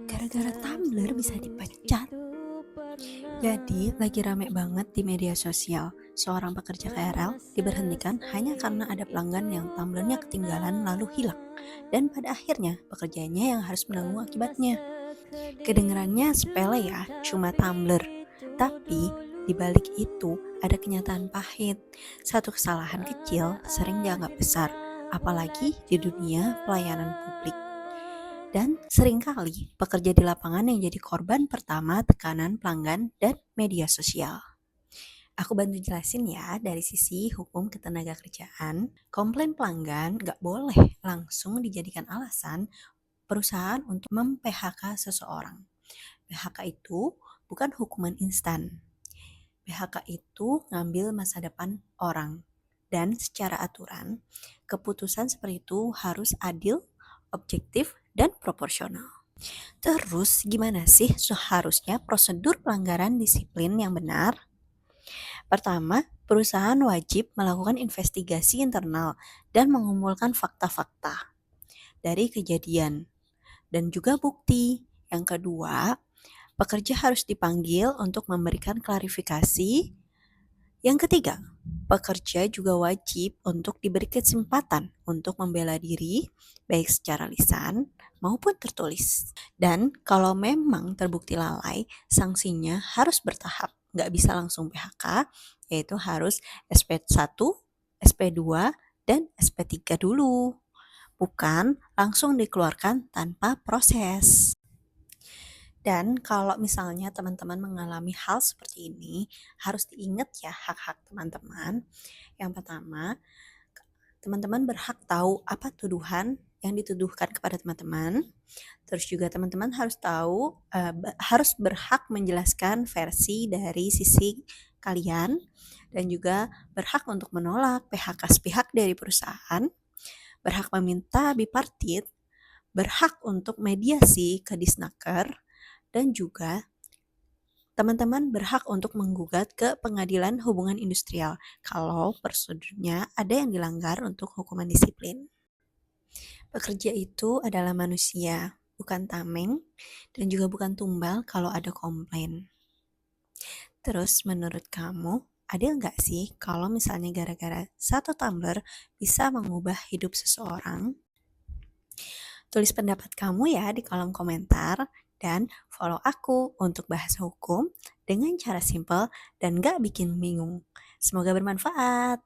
Gara-gara Tumblr bisa dipecat. Jadi lagi rame banget di media sosial. Seorang pekerja KRL diberhentikan hanya karena ada pelanggan yang Tumblr-nya ketinggalan lalu hilang. Dan pada akhirnya pekerjaannya yang harus menanggung akibatnya. Kedengarannya sepele ya, cuma Tumblr. Tapi di balik itu ada kenyataan pahit. Satu kesalahan kecil sering dianggap besar, apalagi di dunia pelayanan publik. Dan seringkali pekerja di lapangan yang jadi korban pertama tekanan pelanggan dan media sosial. Aku bantu jelasin ya dari sisi hukum ketenagakerjaan. Komplain pelanggan gak boleh langsung dijadikan alasan perusahaan untuk mem-PHK seseorang. PHK itu bukan hukuman instan. PHK itu ngambil masa depan orang. Dan secara aturan, keputusan seperti itu harus adil, objektif, dan proporsional. Terus gimana sih seharusnya prosedur pelanggaran disiplin yang benar? Pertama, perusahaan wajib melakukan investigasi internal dan mengumpulkan fakta-fakta dari kejadian dan juga bukti. Yang kedua, pekerja harus dipanggil untuk memberikan klarifikasi. Yang ketiga, pekerja juga wajib untuk diberi kesempatan untuk membela diri, baik secara lisan maupun tertulis. Dan kalau memang terbukti lalai, sanksinya harus bertahap. Nggak bisa langsung PHK, yaitu harus SP1, SP2, dan SP3 dulu. Bukan langsung dikeluarkan tanpa proses. Dan kalau misalnya teman-teman mengalami hal seperti ini, harus diingat ya hak-hak teman-teman. Yang pertama, teman-teman berhak tahu apa tuduhan yang dituduhkan kepada teman-teman. Terus juga teman-teman harus tahu, harus berhak menjelaskan versi dari sisi kalian. Dan juga berhak untuk menolak PHK sepihak dari perusahaan. Berhak meminta bipartit. Berhak untuk mediasi ke Disnaker. Dan juga teman-teman berhak untuk menggugat ke Pengadilan Hubungan Industrial kalau prosedurnya ada yang dilanggar untuk hukuman disiplin. Pekerja itu adalah manusia, bukan tameng, dan juga bukan tumbal kalau ada komplain. Terus menurut kamu, adil nggak sih kalau misalnya gara-gara satu Tumblr bisa mengubah hidup seseorang? Tulis pendapat kamu ya di kolom komentar. Dan follow aku untuk bahas hukum dengan cara simpel dan gak bikin bingung. Semoga bermanfaat.